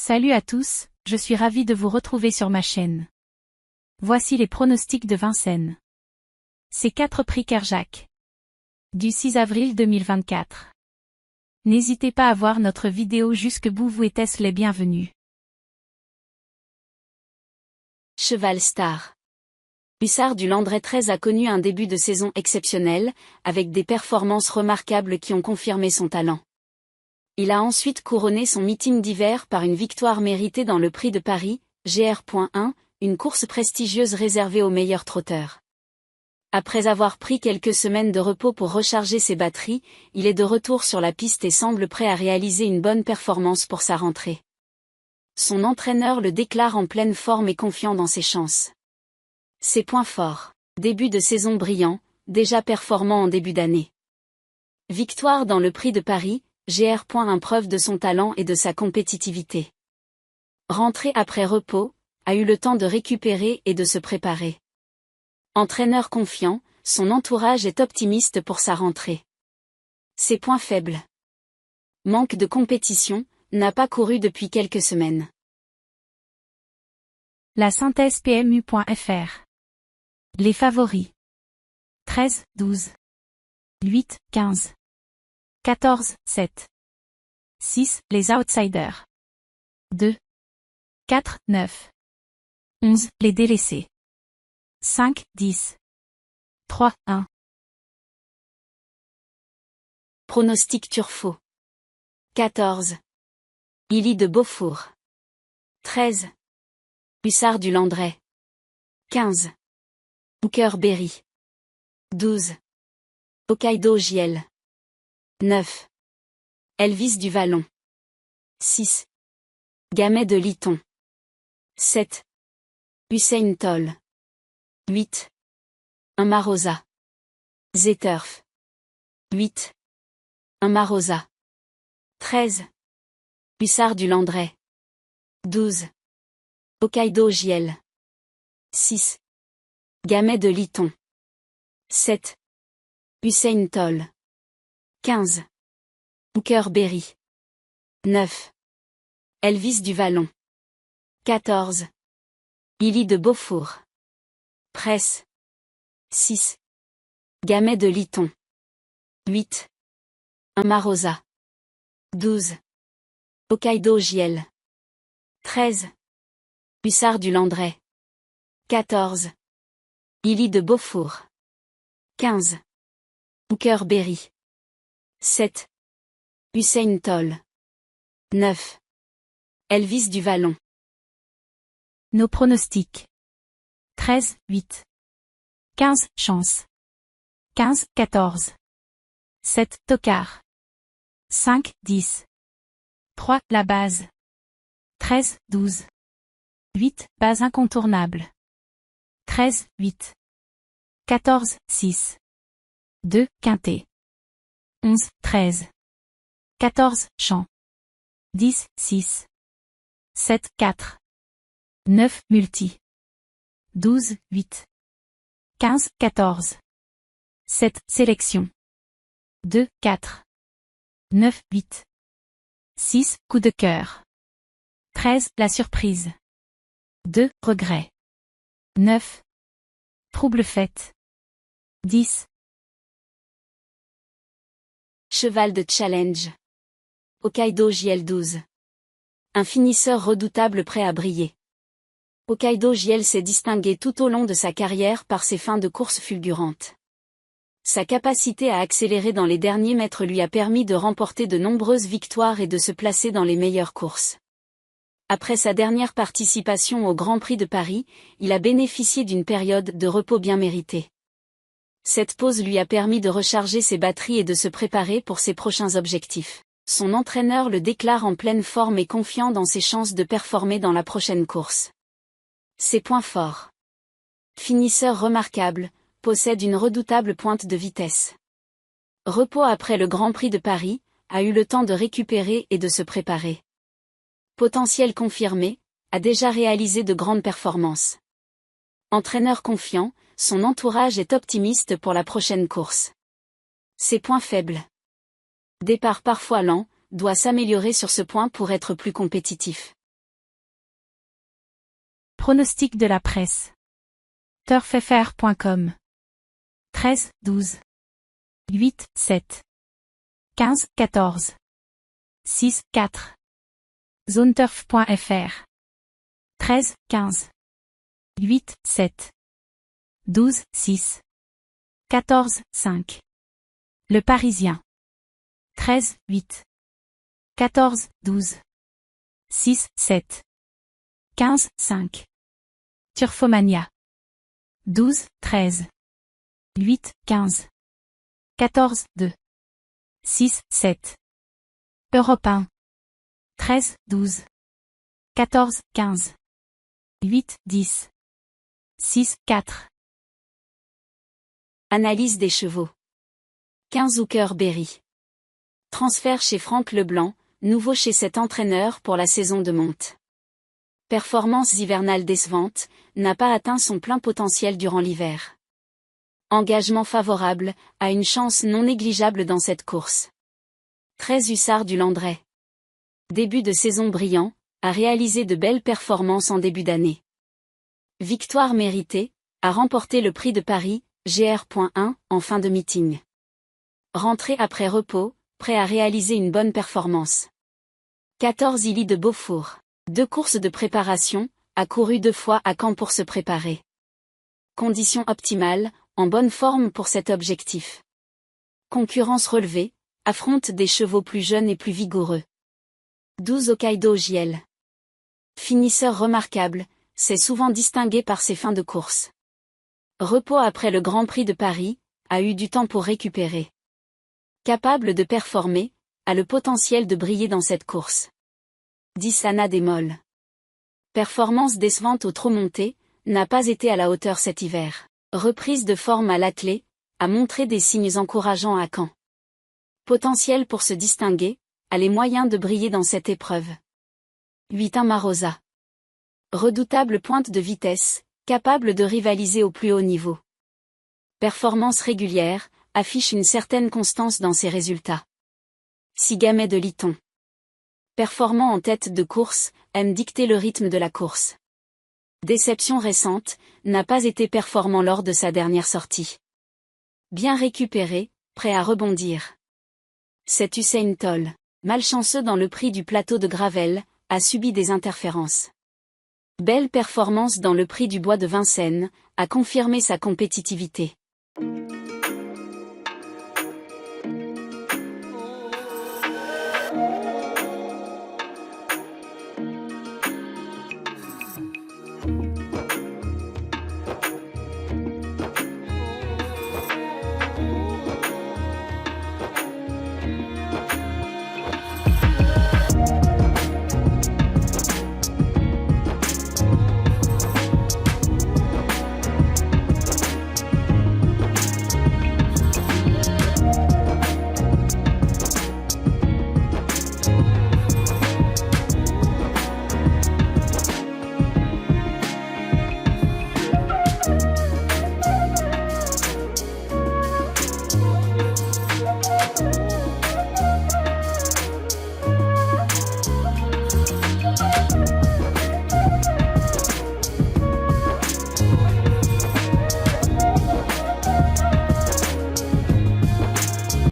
Salut à tous, je suis ravi de vous retrouver sur ma chaîne. Voici les pronostics de Vincennes. Ces 4 prix Kerjak. Du 6 avril 2024. N'hésitez pas à voir notre vidéo jusque bout, vous êtes les bienvenus. Cheval Star. Hussard du Landrais 13 a connu un début de saison exceptionnel, avec des performances remarquables qui ont confirmé son talent. Il a ensuite couronné son meeting d'hiver par une victoire méritée dans le Prix de Paris, GR.1, une course prestigieuse réservée aux meilleurs trotteurs. Après avoir pris quelques semaines de repos pour recharger ses batteries, il est de retour sur la piste et semble prêt à réaliser une bonne performance pour sa rentrée. Son entraîneur le déclare en pleine forme et confiant dans ses chances. Ses points forts. Début de saison brillant, déjà performant en début d'année. Victoire dans le Prix de Paris, GR.1, preuve de son talent et de sa compétitivité. Rentrée après repos, a eu le temps de récupérer et de se préparer. Entraîneur confiant, son entourage est optimiste pour sa rentrée. Ses points faibles. Manque de compétition, n'a pas couru depuis quelques semaines. La synthèse PMU.fr. Les favoris. 13, 12. 8, 15. 14, 7. 6, les outsiders. 2. 4, 9. 11, les délaissés. 5, 10. 3, 1. Pronostic Turfo. 14. Illy de Beaufour. 13. Hussard du Landrais. 15. Hooker Berry. 12. Hokkaido Giel. 9. Elvis du Vallon. 6. Gamay de Lyton. 7. Usain Toll. 8. Un Marosa. Zeturf. 8. Un Marosa. 13. Hussard du Landrais. 12. Hokkaido Giel. 6. Gamay de Lyton. 7. Usain Toll. 15. Hooker Berry. 9. Elvis du Vallon. 14. Illy de Beaufour. Presse. 6. Gamay de Lyton. 8. Un Marosa. 12. Hokkaido Giel. 13. Hussard du Landrais. 14. Illy de Beaufour. 15. Hooker Berry. 7. Usain Toll. 9. Elvis du Vallon. Nos pronostics. 13, 8. 15, chance. 15, 14. 7, tocard. 5, 10. 3, la base. 13, 12. 8, base incontournable. 13, 8. 14, 6. 2, quintet. 11, 13. 14, champ. 10, 6. 7, 4. 9, multi. 12, 8. 15, 14. 7, sélection. 2, 4. 9, 8. 6, coup de cœur. 13, la surprise. 2, regret. 9. Trouble fête. 10. Cheval de challenge. Hokkaido Giel 12. Un finisseur redoutable prêt à briller. Hokkaido Giel s'est distingué tout au long de sa carrière par ses fins de course fulgurantes. Sa capacité à accélérer dans les derniers mètres lui a permis de remporter de nombreuses victoires et de se placer dans les meilleures courses. Après sa dernière participation au Grand Prix de Paris, il a bénéficié d'une période de repos bien méritée. Cette pause lui a permis de recharger ses batteries et de se préparer pour ses prochains objectifs. Son entraîneur le déclare en pleine forme et confiant dans ses chances de performer dans la prochaine course. Ses points forts. Finisseur remarquable, possède une redoutable pointe de vitesse. Repos après le Grand Prix de Paris, a eu le temps de récupérer et de se préparer. Potentiel confirmé, a déjà réalisé de grandes performances. Entraîneur confiant, son entourage est optimiste pour la prochaine course. Ses points faibles. Départ parfois lent, doit s'améliorer sur ce point pour être plus compétitif. Pronostic de la presse. turffr.com. 13, 12. 8, 7. 15, 14. 6, 4. zoneturf.fr. 13, 15. 8, 7. 12, 6. 14, 5. Le Parisien. 13, 8. 14, 12. 6, 7. 15, 5. Turfomania. 12, 13. 8, 15. 14, 2. 6, 7. Europe 1. 13, 12. 14, 15. 8, 10. 6, 4. Analyse des chevaux. 15 Hooker Berry. Transfert chez Franck Leblanc, nouveau chez cet entraîneur pour la saison de monte. Performance hivernale décevante, n'a pas atteint son plein potentiel durant l'hiver. Engagement favorable, a une chance non négligeable dans cette course. 13 Hussard du Landrais. Début de saison brillant, a réalisé de belles performances en début d'année. Victoire méritée, a remporté le prix de Paris, GR.1, en fin de meeting. Rentré après repos, prêt à réaliser une bonne performance. 14 Illy de Beaufour. 2 courses de préparation, a couru 2 fois à Caen pour se préparer. Conditions optimales, en bonne forme pour cet objectif. Concurrence relevée, affronte des chevaux plus jeunes et plus vigoureux. 12 Hokkaido JL. Finisseur remarquable, s'est souvent distingué par ses fins de course. Repos après le Grand Prix de Paris, a eu du temps pour récupérer. Capable de performer, a le potentiel de briller dans cette course. 10 Anna Desmolles. Performance décevante au trot monté, n'a pas été à la hauteur cet hiver. Reprise de forme à l'attelé, a montré des signes encourageants à Caen. Potentiel pour se distinguer, a les moyens de briller dans cette épreuve. 8 Marosa. Redoutable pointe de vitesse, capable de rivaliser au plus haut niveau. Performance régulière, affiche une certaine constance dans ses résultats. 6 Gamay de Lyton. Performant en tête de course, aime dicter le rythme de la course. Déception récente, n'a pas été performant lors de sa dernière sortie. Bien récupéré, prêt à rebondir. 7 Hussein Toll. Malchanceux dans le prix du plateau de Gravel, a subi des interférences. Belle performance dans le prix du Bois de Vincennes, a confirmé sa compétitivité.